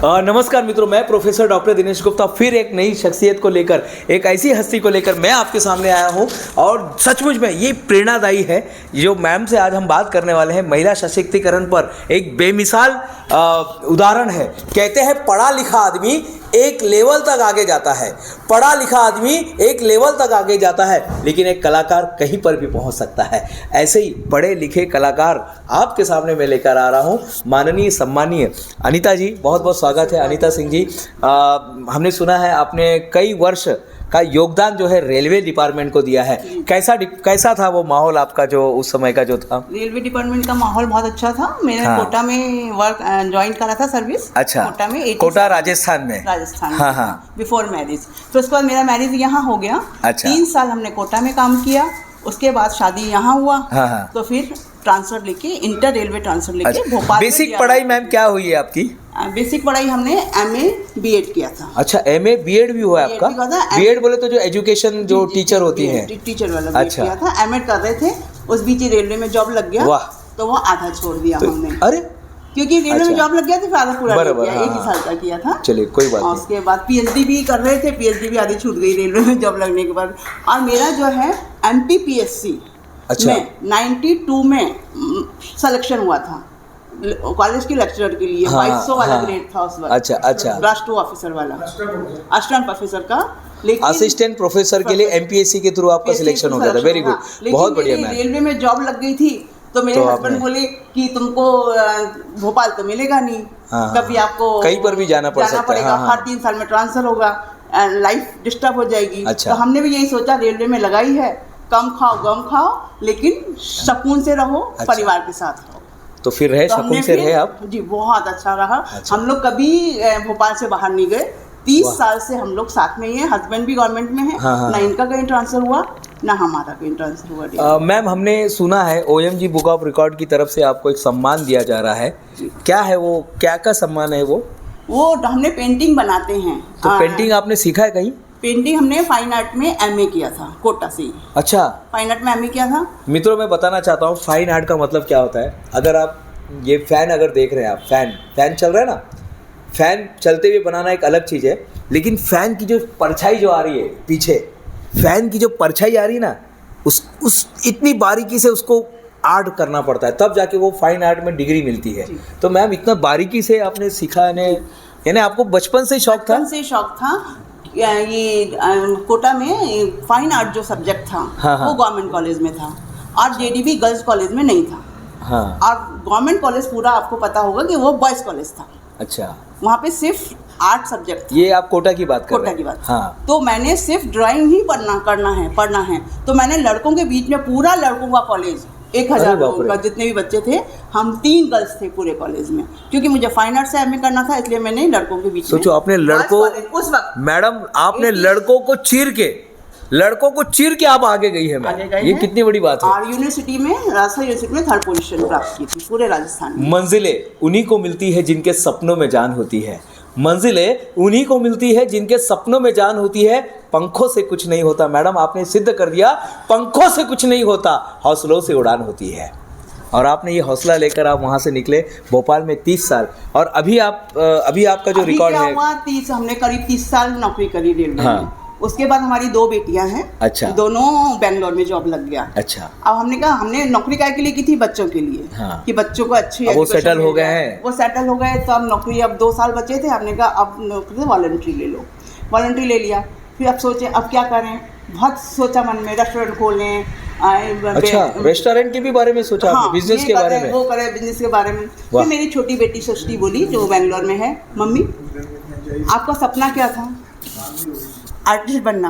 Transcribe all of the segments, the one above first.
नमस्कार मित्रों, मैं प्रोफेसर डॉक्टर दिनेश गुप्ता फिर एक नई शख्सियत को लेकर, एक ऐसी हस्ती को लेकर मैं आपके सामने आया हूं और सचमुच में ये प्रेरणादायी है। जो मैम से आज हम बात करने वाले हैं, महिला सशक्तिकरण पर एक बेमिसाल उदाहरण है। कहते हैं पढ़ा लिखा आदमी एक लेवल तक आगे जाता है, पढ़ा लिखा आदमी एक लेवल तक आगे जाता है, लेकिन एक कलाकार कहीं पर भी पहुंच सकता है। ऐसे ही पढ़े लिखे कलाकार आपके सामने मैं लेकर आ रहा हूं, माननीय सम्मानीय अनीता जी। बहुत बहुत स्वागत है अनीता सिंह जी। हमने सुना है आपने कई वर्ष का योगदान जो है रेलवे डिपार्टमेंट को दिया है। कैसा था वो माहौल आपका जो उस समय का जो था? रेलवे डिपार्टमेंट का माहौल बहुत अच्छा था। मैंने कोटा में वर्क ज्वाइन करा था सर्विस। अच्छा, कोटा में, कोटा राजस्थान में। हाँ, बिफोर मैरिज। तो उसके बाद मेरा मैरिज यहाँ हो गया। अच्छा। 3 साल हमने कोटा में काम किया, उसके बाद शादी यहाँ हुआ। तो फिर ट्रांसफर लेके, इंटर रेलवे ट्रांसफर लेके भोपाल। बेसिक पढ़ाई मैम क्या हुई है आपकी? बेसिक पढ़ाई हमने MA BEd किया था। अच्छा, MA BEd भी हुआ है आपका? BEd बोले तो जो एजुकेशन जो टीचर होती है, टीचर वाला अच्छा किया था। M.Ed कर रहे थे, उस बीच रेलवे में जॉब लग गया। वाह। तो वो आधा छोड़ दिया हमने। अरे, क्योंकि रेलवे में जॉब लग गया तो फिर आधा पूरा किया। 1 ही साल का किया था। चलिए कोई बात नहीं। उसके बाद PhD भी कर रहे थे, PhD भी आधी छूट गई रेलवे में जॉब लगने के बाद। और मेरा जो है MPPSC में 92 में सिलेक्शन हुआ था कॉलेज के लेक्चरर के लिए। 2200 वाला ग्रेड था उस वक्त। अच्छा। क्लास 2 ऑफिसर वाला, असिस्टेंट प्रोफेसर का। लेकिन असिस्टेंट प्रोफेसर के लिए MPSC के थ्रू आपका सिलेक्शन हो गया था। वेरी गुड, बहुत बढ़िया मैम। रेलवे में जॉब लग गई थी तो मेरे हस्बैंड बोले कि तुमको भोपाल तो मिलेगा नहीं, कभी आपको कहीं पर भी जाना पड़ेगा। हर 3 साल में ट्रांसफर होगा, लाइफ डिस्टर्ब हो जाएगी। तो हमने भी यही सोचा, रेलवे में लगाई है, कम खाओ गम खाओ, लेकिन सुकून से रहो, परिवार के साथ रहो। तो फिर रहे, सुकून से रहे आप? जी, बहुत अच्छा रहा। हम लोग कभी भोपाल से बाहर नहीं गए। 30 साल से हम लोग साथ में ही हैं। हस्बैंड भी गवर्नमेंट में है। ना इनका कहीं ट्रांसफर हुआ, ना हमारा कहीं ट्रांसफर हुआ। मैम, हमने सुना है OMG बुक ऑफ रिकॉर्ड की तरफ से आपको एक सम्मान दिया जा रहा है। क्या है वो, क्या का सम्मान है वो? हमने पेंटिंग बनाते हैं। तो पेंटिंग आपने सीखा है कहीं? पेंटिंग हमने फाइन आर्ट में MA किया था, कोटा से। अच्छा, फाइन आर्ट में MA किया था। मित्रों, मैं बताना चाहता हूँ फाइन आर्ट का मतलब क्या होता है। अगर आप ये फैन अगर देख रहे हैं, आप फैन चल रहा है ना, फैन चलते हुए बनाना एक अलग चीज़ है, लेकिन फैन की जो परछाई जो आ रही है पीछे, फैन की जो परछाई आ रही है ना, उस इतनी बारीकी से उसको आर्ट करना पड़ता है, तब जाके वो फाइन आर्ट में डिग्री मिलती है। तो मैम, इतना बारीकी से आपने सीखा है, यानी आपको बचपन से शौक था? बचपन से शौक था। ये कोटा में फाइन आर्ट जो सब्जेक्ट था वो गवर्नमेंट कॉलेज में था, और JDB गर्ल्स कॉलेज में नहीं था। और गवर्नमेंट कॉलेज पूरा आपको पता होगा कि वो बॉयज़ कॉलेज था। अच्छा। वहाँ पे सिर्फ आर्ट सब्जेक्ट था। ये आप कोटा की बात कर रहे हैं? कोटा की बात। तो मैंने सिर्फ ड्राइंग ही पढ़ना है। तो मैंने लड़कों के बीच में, पूरा लड़कों का कॉलेज, 1000 लोगों का, जितने भी बच्चे थे, हम 3 गर्ल्स थे पूरे कॉलेज में। क्योंकि मुझे फाइन आर्ट से MA करना था, इसलिए मैंने लड़कों के बीच सोचो, आपने लड़कों, उस वक्त मैडम आपने लड़कों को चीर के आप आगे गई है मैम, ये कितनी बड़ी बात है। और यूनिवर्सिटी में, राजस्थान यूनिवर्सिटी में 3rd पोजीशन प्राप्त की थी पूरे राजस्थान में। मंजिलें उन्हीं को मिलती है जिनके सपनों में जान होती है। मंजिलें उन्हीं को मिलती है जिनके सपनों में जान होती है। पंखों से कुछ नहीं होता मैडम, आपने सिद्ध कर दिया, पंखों से कुछ नहीं होता, हौसलों से उड़ान होती है। और आपने ये हौसला लेकर आप वहाँ से निकले, भोपाल में 30 साल। और अभी आपका जो रिकॉर्ड है, हमने करीब 30 साल नौकरी करी रेलवे में। उसके बाद हमारी 2 बेटियां हैं। अच्छा। दोनों बेंगलोर में जॉब लग गया। अच्छा। अब हमने कहा, हमने नौकरी काय के लिए की थी? बच्चों के लिए। कि बच्चों को अच्छी, वो सेटल हो गए हैं। वो सेटल हो गए, तो अब नौकरी, अब 2 साल बचे थे। हमने कहा अब नौकरी वॉलंटरी ले लो। वॉलंटरी ले लिया। फिर अब सोचे अब क्या करें, बहुत सोचा मन में, रेस्टोरेंट खोलें। अच्छा, रेस्टोरेंट के भी बारे में सोचा? बिजनेस के बारे में? वो करे, बिजनेस के बारे में। फिर मेरी छोटी बेटी सृष्टि बोली, जो बेंगलोर में है, मम्मी आपका सपना क्या था? आर्टिस्ट बनना।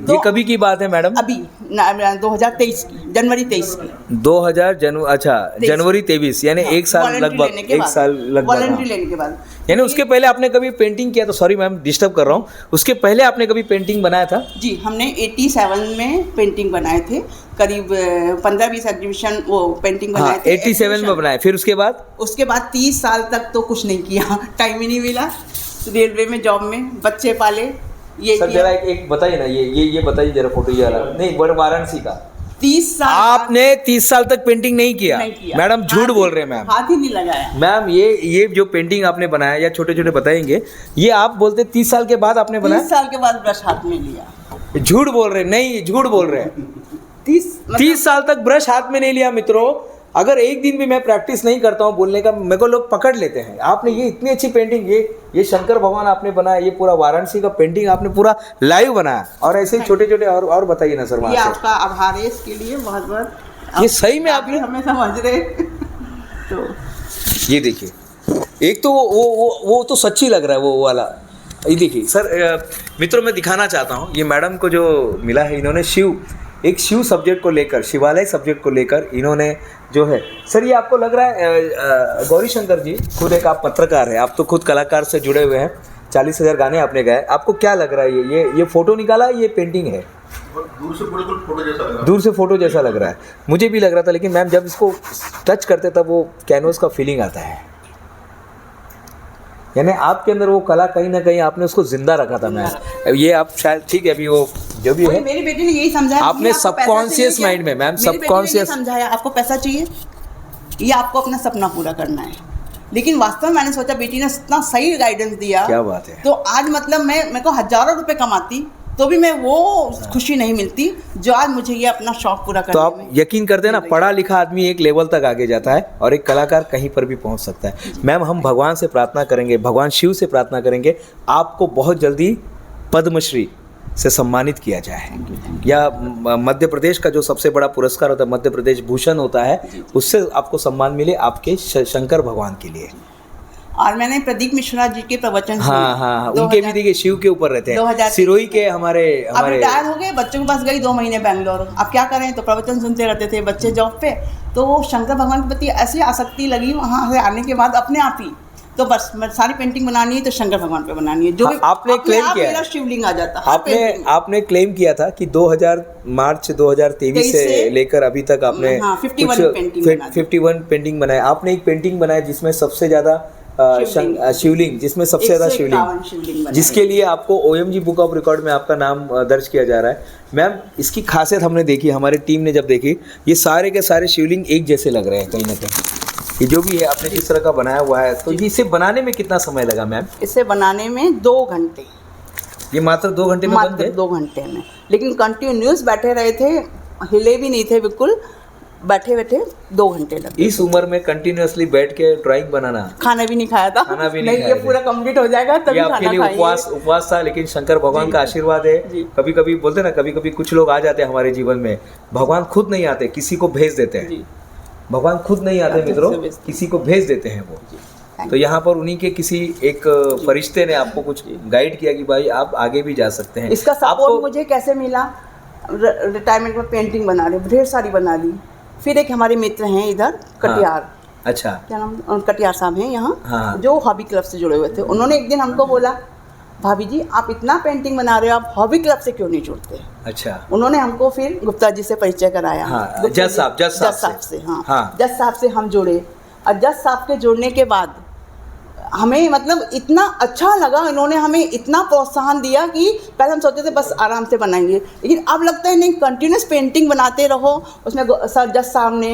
ये कभी की बात है मैडम? अभी 2023 की, जनवरी 23 की। जनवरी 23, यानी 1 साल लगभग, 1 साल लगभग वॉलंटरी लेने के बाद। यानी उसके पहले आपने कभी पेंटिंग किया? तो सॉरी मैम, डिस्टर्ब कर रहा हूँ, उसके पहले आपने कभी पेंटिंग बनाया था? जी, हमने 87 में पेंटिंग बनाए थे, करीब 15-20 एग्जीबिशन वो पेंटिंग बनाए थे। 87 में बनाए। फिर उसके बाद 30 साल तक तो कुछ नहीं किया, टाइम ही नहीं मिला। रेलवे में जॉब में बच्चे पाले। ये सर जरा एक बताइए ना, ये बताइए जरा, फोटो ये वाला नहीं, वाराणसी का 30 साल आपने 30 साल तक पेंटिंग नहीं किया? नहीं किया। मैडम झूठ बोल रहे हैं मैम। हाथ ही नहीं लगाया। मैम ये जो पेंटिंग आपने बनाया या छोटे छोटे बताएंगे, ये आप बोलते 30 साल के बाद आपने 30 बनाया? साल के बाद ब्रश हाथ में लिया। झूठ बोल रहे हैं, नहीं झूठ बोल रहे हैं। 30 साल तक ब्रश हाथ में नहीं लिया मित्रों। अगर एक दिन भी मैं प्रैक्टिस नहीं करता हूँ बोलने का, मेरे को लोग पकड़ लेते हैं। आपने ये इतनी अच्छी पेंटिंग, ये शंकर भगवान आपने बनाया, ये पूरा वाराणसी का पेंटिंग आपने पूरा लाइव बनाया, और ऐसे ही छोटे छोटे और बताइए ना सर वहाँ ये से। आपका आभार है इसके लिए बहुत बहुत। ये सही में आपने हमें समझ रहे तो ये देखिए, एक तो वो तो सच्ची लग रहा है वो वाला। ये देखिए सर, मित्रों मैं दिखाना चाहता हूँ, ये मैडम को जो मिला है, इन्होंने एक शिव सब्जेक्ट को लेकर, शिवालय सब्जेक्ट को लेकर इन्होंने जो है, सर ये आपको लग रहा है गौरी शंकर जी खुद एक आप पत्रकार है, आप तो खुद कलाकार से जुड़े हुए हैं, 40,000 गाने आपने गाए, आपको क्या लग रहा है ये फोटो निकाला है, ये पेंटिंग है? दूर से फोटो जैसा लग रहा है। दूर से फोटो जैसा लग रहा है, मुझे भी लग रहा था, लेकिन मैम जब इसको टच करते तब वो कैनवस का फीलिंग आता है। यानी आपके अंदर वो कला कहीं ना कहीं आपने उसको जिंदा रखा था मैम। ये आप शायद ठीक है, अभी वो जो भी है, मेरी बेटी ने यही समझाया। आपने आपको पैसा सबकॉन्शियस चाहिए माइंड में मैम, मेरी बेटी ने सबकॉन्शियस ये समझाया आपको पैसा चाहिए, ये आपको अपना सपना पूरा करना है। लेकिन वास्तव में मैंने सोचा बेटी ने इतना सही गाइडेंस दिया, क्या बात है। तो आज मतलब मेरे को हजारों रुपए कमाती तो भी मैं वो खुशी नहीं मिलती जो आज मुझे ये अपना शौक पूरा तो करने आप में। यकीन करते हैं ना, पढ़ा लिखा आदमी एक लेवल तक आगे जाता है और एक कलाकार कहीं पर भी पहुंच सकता है। मैम हम भगवान से प्रार्थना करेंगे, भगवान शिव से प्रार्थना करेंगे, आपको बहुत जल्दी पद्मश्री से सम्मानित किया जाए, या मध्य प्रदेश का जो सबसे बड़ा पुरस्कार होता है मध्य प्रदेश भूषण होता है, उससे आपको सम्मान मिले आपके शंकर भगवान के लिए। और मैंने प्रदीप मिश्रा जी के प्रवचन हाँ, उनके भी देखिए शिव के ऊपर रहते हैं, सिरोही के हमारे अब रिटायर हो गए, बच्चों के पास गई 2 महीने बेंगलोर। अब क्या करें, तो प्रवचन सुनते रहते थे, बच्चे जॉब पे, तो वो शंकर भगवान के प्रति ऐसी आसक्ति लगी वहाँ से आने के बाद अपने आप ही, तो बस सारी पेंटिंग बनानी है तो शंकर भगवान पे बनानी है। जो भी आपने क्लेम किया, मेरा शिवलिंग आ जाता। आपने क्लेम किया था कि 2000 मार्च 2023 से लेकर अभी तक आपने 51 पेंटिंग बनाए। आपने एक पेंटिंग बनाया जिसमें सबसे ज्यादा शिवलिंग, जिसमें सबसे ज्यादा शिवलिंग, जिसके लिए आपको OMG बुक ऑफ रिकॉर्ड में आपका नाम दर्ज किया जा रहा है। मैम इसकी खासियत हमने देखी, हमारी टीम ने जब देखी, ये सारे के सारे शिवलिंग एक जैसे लग रहे हैं कहीं ना कहीं। ये जो भी है आपने जिस तरह का बनाया हुआ है, तो इसे बनाने में कितना समय लगा मैम? इसे बनाने में 2 घंटे। ये मात्र 2 घंटे में बन गए? 2 घंटे में, लेकिन कंटिन्यूस बैठे रहे थे, हिले भी नहीं थे बिल्कुल, बैठे बैठे 2 घंटे लगे। इस उम्र में कंटिन्यूअसली बैठ के ड्राइंग बनाना, खाना भी नहीं खाया था, खाना भी नहीं ये पूरा कंप्लीट हो जाएगा तभी ये आपके लिए उपवास था, लेकिन शंकर भगवान का आशीर्वाद है। कभी कभी बोलते ना, कभी कभी कुछ लोग आ जाते हैं हमारे जीवन में, भगवान खुद नहीं आते, किसी को भेज देते हैं। भगवान खुद नहीं आते मित्रों, किसी को भेज देते हैं वो। तो यहाँ पर उन्हीं के किसी एक फरिश्ते ने आपको कुछ गाइड किया कि भाई आप आगे भी जा सकते हैं। इसका सपोर्ट मुझे कैसे मिला, रिटायरमेंट में पेंटिंग बना रहे, ढेर सारी बना ली। फिर एक हमारे मित्र हैं इधर कटियार, अच्छा क्या नाम, कटियार साहब हैं यहाँ, हाँ। जो हॉबी क्लब से जुड़े हुए थे। उन्होंने एक दिन हमको बोला, भाभी जी आप इतना पेंटिंग बना रहे हो, आप हॉबी क्लब से क्यों नहीं जुड़ते? अच्छा, उन्होंने हमको फिर गुप्ता जी से परिचय कराया। हाँ, जज साहब से हाँ, हाँ। जज साहब से हम जुड़े, और जज साहब के जुड़ने के बाद हमें मतलब इतना अच्छा लगा, इन्होंने हमें इतना प्रोत्साहन दिया कि पहले हम सोचते थे बस आराम से बनाएंगे, लेकिन अब लगता है नहीं, कंटिन्यूस पेंटिंग बनाते रहो। उसमें सर जज साहब ने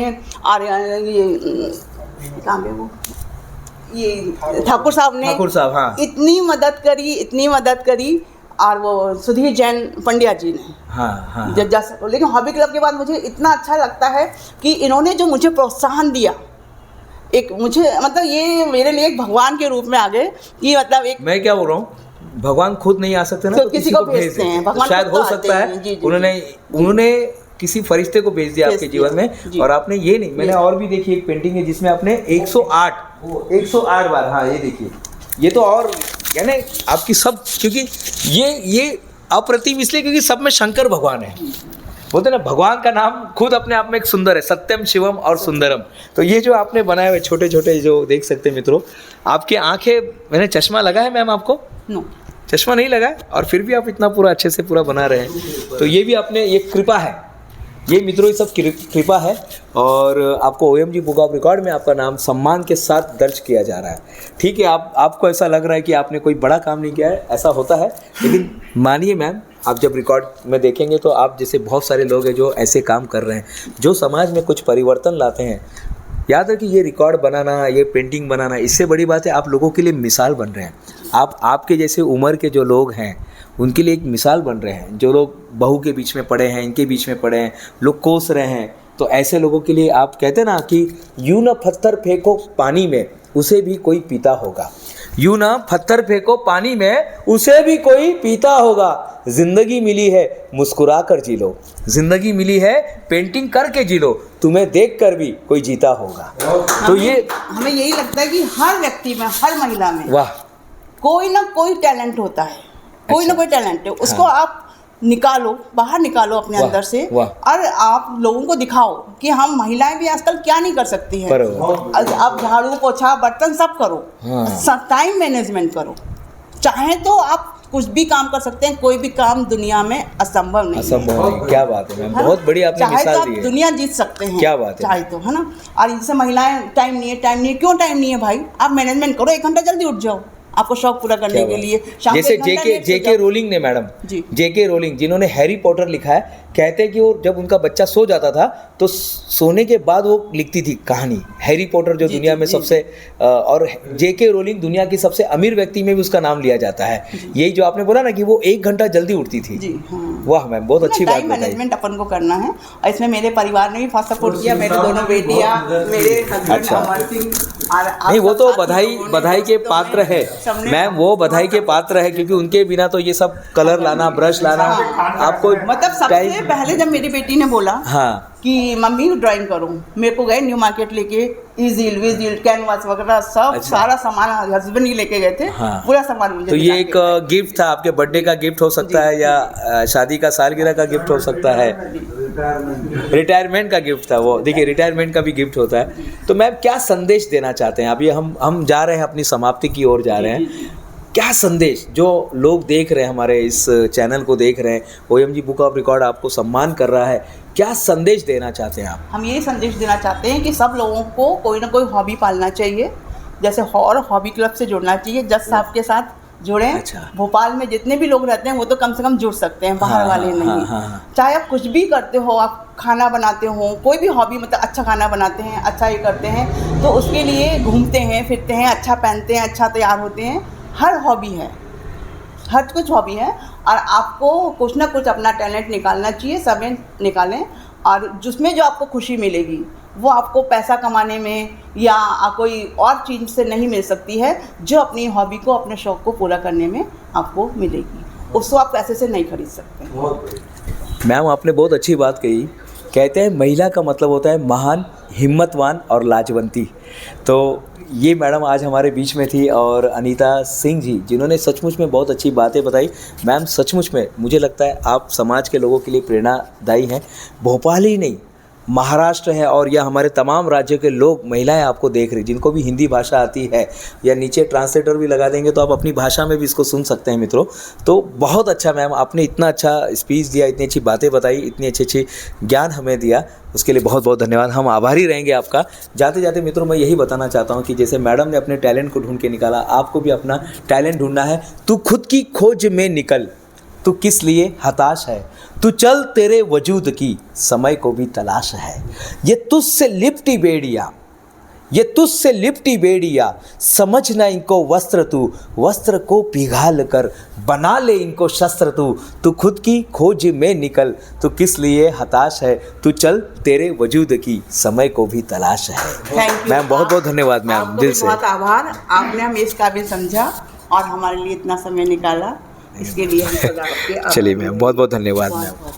ये ठाकुर साहब ने हाँ। इतनी मदद करी, और वो सुधीर जैन पंड्या जी ने, हाँ। लेकिन हॉबी क्लब के बाद मुझे इतना अच्छा लगता है कि इन्होंने जो मुझे प्रोत्साहन दिया, एक मुझे मतलब ये मेरे लिए एक भगवान के रूप में आ गए कि मतलब एक, मैं क्या बोल रहा हूँ, भगवान खुद नहीं आ सकते ना, तो किसी को भेजते हैं। भगवान शायद हो सकता है उन्होंने किसी फरिश्ते को भेज दिया आपके जीवन में, और आपने ये नहीं, मैंने और भी देखी एक पेंटिंग है जिसमें आपने 108 बार, हाँ ये देखिए, ये तो और यानी आपकी सब, क्योंकि ये अप्रतिम इसलिए क्योंकि सब में शंकर भगवान है। बोलते ना भगवान का नाम खुद अपने आप में एक सुंदर है, सत्यम शिवम और सुंदरम। तो ये जो आपने बनाए हुए छोटे छोटे जो देख सकते हैं मित्रों, आपकी आंखें, मैंने चश्मा लगा है मैम आपको? नो, चश्मा नहीं लगा है, और फिर भी आप इतना पूरा अच्छे से पूरा बना रहे हैं, तो ये भी आपने, ये कृपा है, ये मित्रों ये सब कृपा है। और आपको OMG बुक ऑफ रिकॉर्ड में आपका नाम सम्मान के साथ दर्ज किया जा रहा है। ठीक है, आपको ऐसा लग रहा है कि आपने कोई बड़ा काम नहीं किया है, ऐसा होता है, लेकिन मानिए मैम आप जब रिकॉर्ड में देखेंगे तो आप जैसे बहुत सारे लोग हैं जो ऐसे काम कर रहे हैं, जो समाज में कुछ परिवर्तन लाते हैं। याद रखिए, ये रिकॉर्ड बनाना, ये पेंटिंग बनाना, इससे बड़ी बात है आप लोगों के लिए मिसाल बन रहे हैं। आपके जैसे उम्र के जो लोग हैं उनके लिए एक मिसाल बन रहे हैं। जो लोग बहू के बीच में पड़े हैं, इनके बीच में पड़े हैं, लोग कोस रहे हैं, तो ऐसे लोगों के लिए आप कहते हैं ना कि यूं ना पत्थर फेंको पानी में, उसे भी कोई पीता होगा। यूं ना पत्थर फेंको पानी में, उसे भी कोई पीता होगा। जिंदगी मिली है मुस्कुरा कर जी लो, जिंदगी मिली है पेंटिंग करके जी लो, तुम्हें देख कर भी कोई जीता होगा। तो ये हमें यही लगता है कि हर व्यक्ति में, हर महिला में वाह, कोई ना कोई टैलेंट होता है, कोई ना कोई टैलेंट है, उसको आप निकालो, बाहर निकालो अपने अंदर से, और आप लोगों को दिखाओ कि हम महिलाएं भी आजकल क्या नहीं कर सकती हैं। आप झाड़ू पोछा बर्तन सब करो, टाइम मैनेजमेंट करो, चाहे तो आप कुछ भी काम कर सकते हैं। कोई भी काम दुनिया में असंभव नहीं है। असंभव नहीं, क्या बात है मैम, बहुत बड़ी आपने चाहे मिसाल तो आप दी है। दुनिया जीत सकते हैं, क्या बात है, चाहे तो, है ना। और इनसे महिलाएं टाइम नहीं है, क्यों टाइम नहीं है भाई? आप मैनेजमेंट करो, 1 घंटा जल्दी उठ जाओ आपको शौक पूरा करने के लिए। जैसे जेके रोलिंग ने मैडम, जेके रोलिंग जिन्होंने हैरी पॉटर लिखा है, कहते हैं कि वो जब उनका बच्चा सो जाता था तो सोने के बाद वो लिखती थी कहानी। हैरी पॉटर जो दुनिया में सबसे और जेके रोलिंग दुनिया की सबसे अमीर व्यक्ति में भी उसका नाम लिया जाता है। यही जो आपने बोला ना कि वो 1 घंटा जल्दी उठती थी। वाह मैम, बहुत अच्छी बात बताई। मैनेजमेंट अपन को करना है, और इसमें मेरे परिवार ने भी बहुत सपोर्ट किया। मेरे दोनों बेटियां, मेरे हस्बैंड अमर सिंह, नहीं वो तो बधाई के पात्र है मैम, वो बधाई के पात्र है, क्योंकि उनके बिना तो ये सब कलर लाना, ब्रश लाना, आपको मतलब सबसे पहले जब मेरी बेटी ने बोला कि मम्मी ड्राइंग करो, मेरे को गए न्यू मार्केट लेके, इजील विजिल कैनवास वगैरह सब सारा सामान हस्बैंड ही लेके गए थे। पूरा सामान मुझे। तो ये एक गिफ्ट था, आपके बर्थडे का गिफ्ट हो सकता है, या शादी का सालगिरह का गिफ्ट हो सकता है, रिटायरमेंट का गिफ्ट था वो। देखिए रिटायरमेंट का भी गिफ्ट होता है। तो मैम क्या संदेश देना चाहते हैं? अभी हम जा रहे हैं अपनी समाप्ति की ओर जा रहे हैं, क्या संदेश जो लोग देख रहे हैं, हमारे इस चैनल को देख रहे हैं, OMG बुक ऑफ रिकॉर्ड आपको सम्मान कर रहा है, क्या संदेश देना चाहते हैं आप? हम ये संदेश देना चाहते हैं कि सब लोगों को कोई ना कोई हॉबी पालना चाहिए, जैसे हॉबी क्लब से जुड़ना चाहिए, जज साहब के साथ जुड़ें। अच्छा। भोपाल में जितने भी लोग रहते हैं वो तो कम से कम जुड़ सकते हैं, बाहर वाले नहीं। चाहे आप कुछ भी करते हो, आप खाना बनाते हो, कोई भी हॉबी, मतलब अच्छा खाना बनाते हैं, अच्छा ये करते हैं, तो उसके लिए घूमते हैं, फिरते हैं, अच्छा पहनते हैं, अच्छा तैयार होते हैं। हर हॉबी है, हर कुछ हॉबी है, और आपको कुछ ना कुछ अपना टैलेंट निकालना चाहिए, समय निकालें, और जिसमें जो आपको खुशी मिलेगी वो आपको पैसा कमाने में या कोई और चीज़ से नहीं मिल सकती है, जो अपनी हॉबी को, अपने शौक़ को पूरा करने में आपको मिलेगी, उसको आप पैसे से नहीं खरीद सकते। मैम आपने बहुत अच्छी बात कही। कहते हैं महिला का मतलब होता है महान, हिम्मतवान और लाजवंती। तो ये मैडम आज हमारे बीच में थी, और अनीता सिंह जी जिन्होंने सचमुच में बहुत अच्छी बातें बताई। मैम सचमुच में मुझे लगता है आप समाज के लोगों के लिए प्रेरणादायी हैं। भोपाल ही नहीं, महाराष्ट्र है, और यह हमारे तमाम राज्यों के लोग, महिलाएं आपको देख रही, जिनको भी हिंदी भाषा आती है, या नीचे ट्रांसलेटर भी लगा देंगे तो आप अपनी भाषा में भी इसको सुन सकते हैं मित्रों। तो बहुत अच्छा मैम, आपने इतना अच्छा स्पीच दिया, इतनी अच्छी बातें बताई, इतनी अच्छी ज्ञान हमें दिया, उसके लिए बहुत बहुत धन्यवाद। हम आभारी रहेंगे आपका। जाते जाते मित्रों मैं यही बताना चाहता हूँ कि जैसे मैडम ने अपने टैलेंट को ढूंढ के निकाला, आपको भी अपना टैलेंट ढूंढना है। तू खुद की खोज में निकल, तू किस लिए हताश है, तू चल तेरे वजूद की समय को भी तलाश है। ये तुझसे लिपटी बेड़िया, ये तुझसे लिपटी बेड़िया, समझना इनको वस्त्र तू, वस्त्र को पिघाल कर बना ले इनको शस्त्र तू। तू खुद की खोज में निकल, तू किस लिए हताश है, तू चल तेरे वजूद की समय को भी तलाश है। थैंक यू मैम, बहुत बहुत धन्यवाद मैम, दिल से बहुत आभार। आपने हमें इस काबिल समझा और हमारे लिए इतना समय निकाला, इसके लिए हम सदा आपके आभारी हैं। चलिए मैम, बहुत बहुत धन्यवाद मैम।